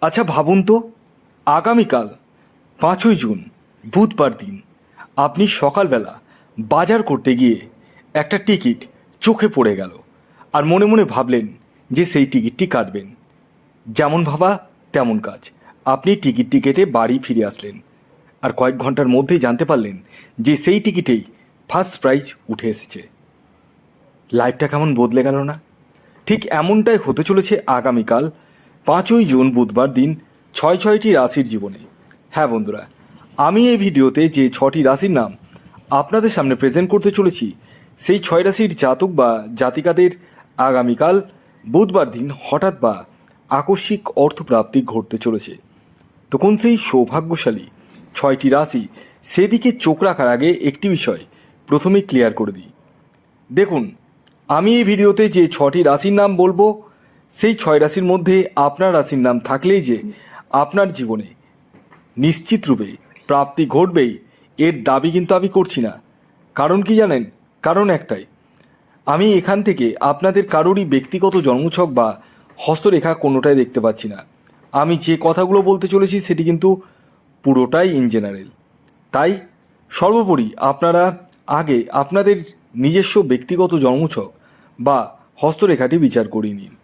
আচ্ছা ভাবুন তো, আগামীকাল 5ই জুন বুধবার দিন আপনি সকালবেলা বাজার করতে গিয়ে একটা টিকিট চোখে পড়ে গেল, আর মনে মনে ভাবলেন যে সেই টিকিটটি কাটবেন। যেমন ভাবা তেমন কাজ, আপনি টিকিটটি কেটে বাড়ি ফিরে আসলেন, আর কয়েক ঘন্টার মধ্যেই জানতে পারলেন যে সেই টিকিটেই ফার্স্ট প্রাইজ উঠে এসেছে। লাইফটা কেমন বদলে গেল না? ঠিক এমনটাই হতে চলেছে আগামীকাল 5ই জুন বুধবার দিন ছয়টি রাশির জীবনে। হ্যাঁ বন্ধুরা, আমি এই ভিডিওতে যে 6টি রাশির নাম আপনাদের সামনে প্রেজেন্ট করতে চলেছি, সেই 6 রাশির জাতক বা জাতিকাদের আগামীকাল বুধবার দিন হঠাৎ বা আকস্মিক অর্থপ্রাপ্তি ঘটতে চলেছে। তো কোন সেই সৌভাগ্যশালী 6টি রাশি, সেদিকে চোখ রাখার আগে একটি বিষয় প্রথমেই ক্লিয়ার করে দিই। দেখুন, আমি এই ভিডিওতে যে 6টি রাশির নাম বলবো, সেই 6 রাশির মধ্যে আপনার রাশির নাম থাকলেই যে আপনার জীবনে নিশ্চিত রূপে প্রাপ্তি ঘটবেই, এর দাবি কিন্তু আমি করছি না। কারণ কি জানেন? কারণ একটাই, আমি এখান থেকে আপনাদের কারোরই ব্যক্তিগত জন্মছক বা হস্তরেখা কোনোটাই দেখতে পাচ্ছি না। আমি যে কথাগুলো বলতে চলেছি সেটি কিন্তু পুরোটাই ইন জেনারেল। তাই সর্বোপরি আপনারা আগে আপনাদের নিজস্ব ব্যক্তিগত জন্মছক বা হস্তরেখাটি বিচার করিয়ে নিন।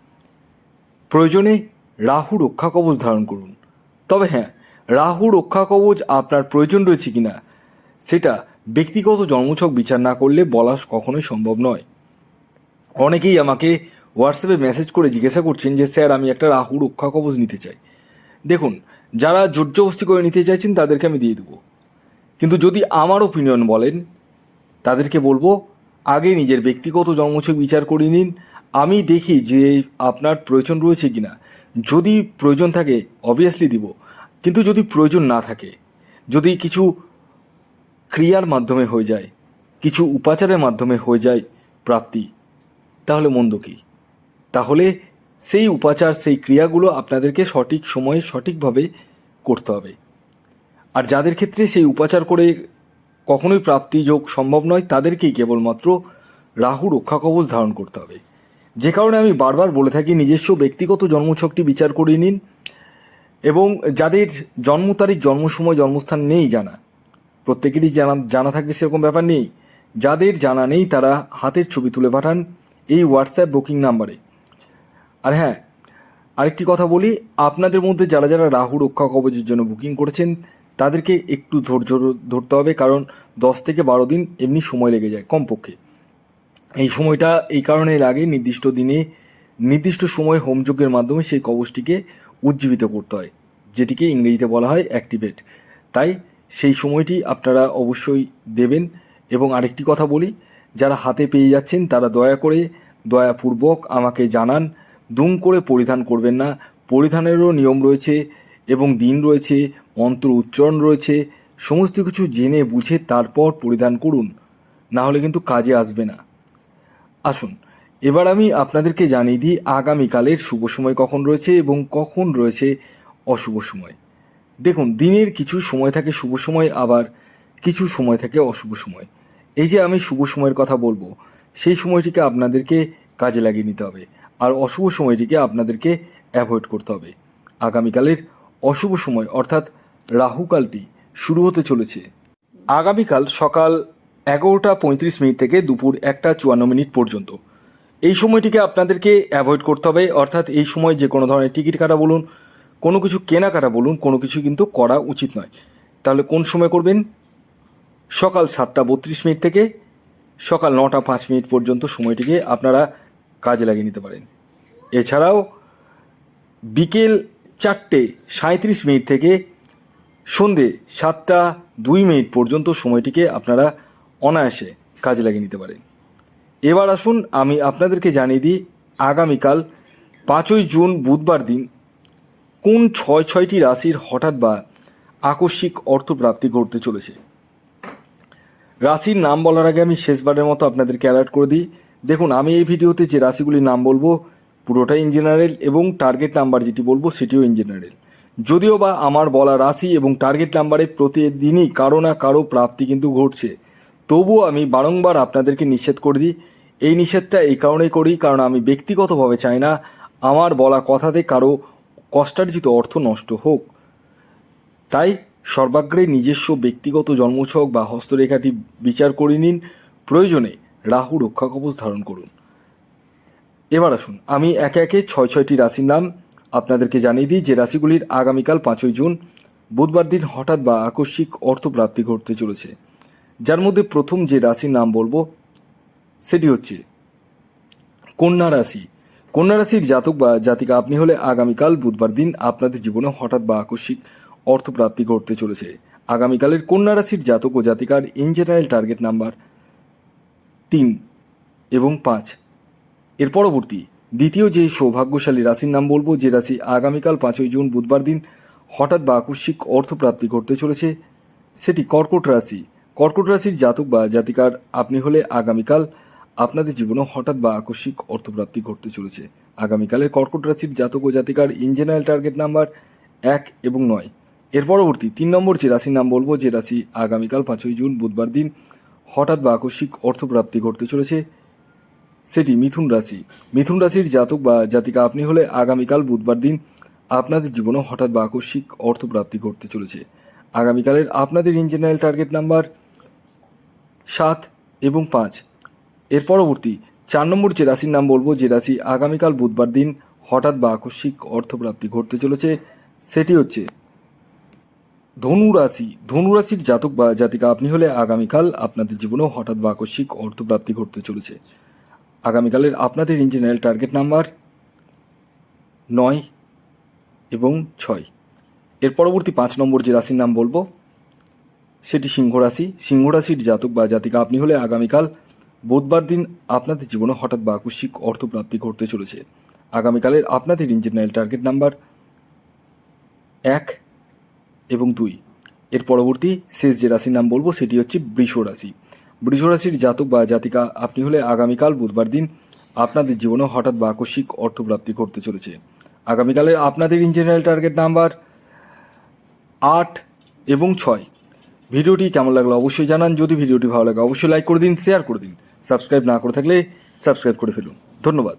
প্রয়োজনে রাহু রক্ষা কবচ ধারণ করুন। তবে হ্যাঁ, রাহু রক্ষা কবচ আপনার প্রয়োজন রয়েছে কিনা সেটা ব্যক্তিগত জন্মছক বিচার না করলে বলা কখনোই সম্ভব নয়। অনেকেই আমাকে হোয়াটসঅ্যাপে মেসেজ করে জিজ্ঞাসা করছেন যে স্যার, আমি একটা রাহু রক্ষা কবচ নিতে চাই। দেখুন, যারা জোরজবস্তি করে নিতে চাইছেন তাদেরকে আমি দিয়ে দেবো, কিন্তু যদি আমার ওপিনিয়ন বলেন তাদেরকে বলবো আগে নিজের ব্যক্তিগত জন্মছক বিচার করে নিন। আমি দেখি যে আপনার প্রয়োজন রয়েছে কিনা। যদি প্রয়োজন থাকে অবভিয়াসলি দিব, কিন্তু যদি প্রয়োজন না থাকে, যদি কিছু ক্রিয়ার মাধ্যমে হয়ে যায়, কিছু উপাচারের মাধ্যমে হয়ে যায় প্রাপ্তি, তাহলে মন্দ কী? তাহলে সেই উপাচার, সেই ক্রিয়াগুলো আপনাদেরকে সঠিক সময়ে সঠিকভাবে করতে হবে। আর যাদের ক্ষেত্রে সেই উপাচার করে কখনোই প্রাপ্তি যোগ সম্ভব নয়, তাদেরকেই কেবলমাত্র রাহু রক্ষা কবচ ধারণ করতে হবে। যে কারণে আমি বারবার বলে থাকি নিজস্ব ব্যক্তিগত জন্মছকটি বিচার করিয়ে নিন। এবং যাদের জন্ম তারিখ, জন্ম সময়, জন্মস্থান নেই জানা, প্রত্যেকেরই জানা থাকবে সেরকম ব্যাপার নেই। যাদের জানা নেই তারা হাতের ছবি তুলে পাঠান এই হোয়াটসঅ্যাপ বুকিং নাম্বারে। আর হ্যাঁ, আরেকটি কথা বলি, আপনাদের মধ্যে যারা যারা রাহু রক্ষা কবচের জন্য বুকিং করেছেন তাদেরকে একটু ধৈর্য ধরতে হবে, কারণ 10 থেকে 12 দিন এমনি সময় লেগে যায় কমপক্ষে। এই সময়টা এই কারণে লাগে, নির্দিষ্ট দিনে নির্দিষ্ট সময়ে হোমযজ্ঞের মাধ্যমে সেই কবচটিকে উজ্জীবিত করতে হয়, যেটিকে ইংরেজিতে বলা হয় অ্যাক্টিভেট। তাই সেই সময়টি আপনারা অবশ্যই দেবেন। এবং আরেকটি কথা বলি, যারা হাতে পেয়ে যাচ্ছেন তারা দয়া করে দয়াপূর্বক আমাকে জানান। দুম করে পরিধান করবেন না। পরিধানেরও নিয়ম রয়েছে এবং দিন রয়েছে, মন্ত্র উচ্চারণ রয়েছে। সমস্ত কিছু জেনে বুঝে তারপর পরিধান করুন, না হলে কিন্তু কাজে আসবে না। আসুন এবার আমি আপনাদেরকে জানিয়ে দিই আগামীকালের শুভ সময় কখন রয়েছে এবং কখন রয়েছে অশুভ সময়। দেখুন, দিনের কিছু সময় থাকে শুভ সময়, আবার কিছু সময় থাকে অশুভ সময়। এই যে আমি শুভ সময়ের কথা বলবো, সেই সময়টিকে আপনাদেরকে কাজে লাগিয়ে নিতে হবে, আর অশুভ সময়টিকে আপনাদেরকে অ্যাভয়েড করতে হবে। আগামীকালের অশুভ সময় অর্থাৎ রাহুকালটি শুরু হতে চলেছে আগামীকাল সকাল 11টা 35 মিনিট থেকে দুপুর 1টা 54 মিনিট পর্যন্ত। এই সময়টিকে আপনাদেরকে অ্যাভয়েড করতে হবে, অর্থাৎ এই সময় যে কোনো ধরনের টিকিট কাটা বলুন, কোনো কিছু কেনাকাটা বলুন, কোনো কিছু কিন্তু করা উচিত নয়। তাহলে কোন সময় করবেন? সকাল 7টা 32 মিনিট থেকে সকাল 9টা 5 মিনিট পর্যন্ত সময়টিকে আপনারা কাজে লাগিয়ে নিতে পারেন। এছাড়াও বিকেল 4টে 37 মিনিট থেকে সন্ধে 7টা 2 মিনিট পর্যন্ত সময়টিকে আপনারা অনায়াসে কাজে লাগিয়ে নিতে পারেন। এবার আসুন আমি আপনাদেরকে জানিয়ে দিই আগামীকাল 5ই জুন বুধবার দিন কোন 6টি রাশির হঠাৎ বা আকস্মিক অর্থপ্রাপ্তি ঘটতে চলেছে। রাশির নাম বলার আগে আমি শেষবারের মতো আপনাদেরকে অ্যালার্ট করে দিই। দেখুন, আমি এই ভিডিওতে যে রাশিগুলির নাম বলবো পুরোটাই ইন জেনারেল, এবং টার্গেট নাম্বার যেটি বলবো সেটিও ইন জেনারেল। যদিও বা আমার বলা রাশি এবং টার্গেট নাম্বারে প্রতিদিনই কারো না কারো প্রাপ্তি কিন্তু ঘটছে, তবুও আমি বারংবার আপনাদেরকে নিষেধ করে দিই। এই নিষেধটা এই কারণেই করি কারণ আমি ব্যক্তিগতভাবে চাই না আমার বলা কথাতে কারো কষ্টার্জিত অর্থ নষ্ট হোক। তাই সর্বাগ্রে নিজস্ব ব্যক্তিগত জন্মছক বা হস্তরেখাটি বিচার করে নিন, প্রয়োজনে রাহু রক্ষা কবচ ধারণ করুন। এবার আসুন আমি একে একে 6টি রাশির নাম আপনাদেরকে জানিয়ে দিই, যে রাশিগুলির আগামীকাল 5ই জুন বুধবার দিন হঠাৎ বা আকস্মিক অর্থপ্রাপ্তি ঘটতে চলেছে। যার মধ্যে প্রথম যে রাশির নাম বলবো সেটি হচ্ছে কন্যা রাশি। কন্যা রাশির জাতক বা জাতিকা আপনি হলে আগামীকাল বুধবার দিন আপনাদের জীবনে হঠাৎ বা আকস্মিক অর্থপ্রাপ্তি ঘটতে চলেছে। আগামীকালের কন্যা রাশির জাতক ও জাতিকার ইন জেনারেল টার্গেট নাম্বার 3 এবং 5। এর পরবর্তী দ্বিতীয় যে সৌভাগ্যশালী রাশির নাম বলবো, যে রাশি আগামীকাল 5ই জুন বুধবার দিন হঠাৎ বা আকস্মিক অর্থপ্রাপ্তি ঘটতে চলেছে, সেটি কর্কট রাশি। কর্কট রাশির জাতক বা জাতিকার আপনি হলে আগামীকাল আপনাদের জীবনে হঠাৎ বা আকস্মিক অর্থপ্রাপ্তি ঘটতে চলেছে। আগামীকালের কর্কট রাশির জাতক ও জাতিকার ইন জেনারেল টার্গেট নাম্বার 1 এবং 9। এর পরবর্তী 3 নম্বর যে রাশির নাম বলবো, যে রাশি আগামীকাল 5ই জুন বুধবার দিন হঠাৎ বা আকস্মিক অর্থপ্রাপ্তি ঘটতে চলেছে, সেটি মিথুন রাশি। মিথুন রাশির জাতক বা জাতিকা আপনি হলে আগামীকাল বুধবার দিন আপনাদের জীবনে হঠাৎ বা আকস্মিক অর্থপ্রাপ্তি ঘটতে চলেছে। আগামীকালের আপনাদের ইন জেনারেল টার্গেট নাম্বার 7 এবং 5। এর পরবর্তী 4 নম্বর যে রাশির নাম বলবো, যে রাশি আগামীকাল বুধবার দিন হঠাৎ বা আকস্মিক অর্থপ্রাপ্তি ঘটতে চলেছে, সেটি হচ্ছে ধনু রাশি। ধনু রাশির জাতক বা জাতিকা আপনি হলে আগামীকাল আপনাদের জীবনেও হঠাৎ বা আকস্মিক অর্থপ্রাপ্তি ঘটতে চলেছে। আগামীকালের আপনাদের ইন জেনারেল টার্গেট নাম্বার 9 এবং 6। এর পরবর্তী 5 নম্বর যে রাশির নাম বলবো সেটি সিংহ রাশি। সিংহ রাশির জাতক বা জাতিকা আপনি হলে আগামীকাল বুধবার দিন আপনাদের জীবনে হঠাৎ বা আকস্মিক অর্থপ্রাপ্তি ঘটতে চলেছে। আগামীকালের আপনাদের ইন জেনারেল টার্গেট নাম্বার 1 এবং 2। এর পরবর্তী শেষ যে রাশির নাম বলবো সেটি হচ্ছে বৃষ রাশি। বৃষ রাশির জাতক বা জাতিকা আপনি হলে আগামীকাল বুধবার দিন আপনাদের জীবনে হঠাৎ বা আকস্মিক অর্থপ্রাপ্তি ঘটতে চলেছে। আগামীকালের আপনাদের ইন জেনারেল টার্গেট নাম্বার 8 এবং 6। ভিডিওটি কেমন লাগলো অবশ্যই জানান। যদি ভিডিওটি ভালো লাগে অবশ্যই লাইক করে দিন, শেয়ার করে দিন। সাবস্ক্রাইব না করে থাকলে সাবস্ক্রাইব করে ফেলুন। ধন্যবাদ।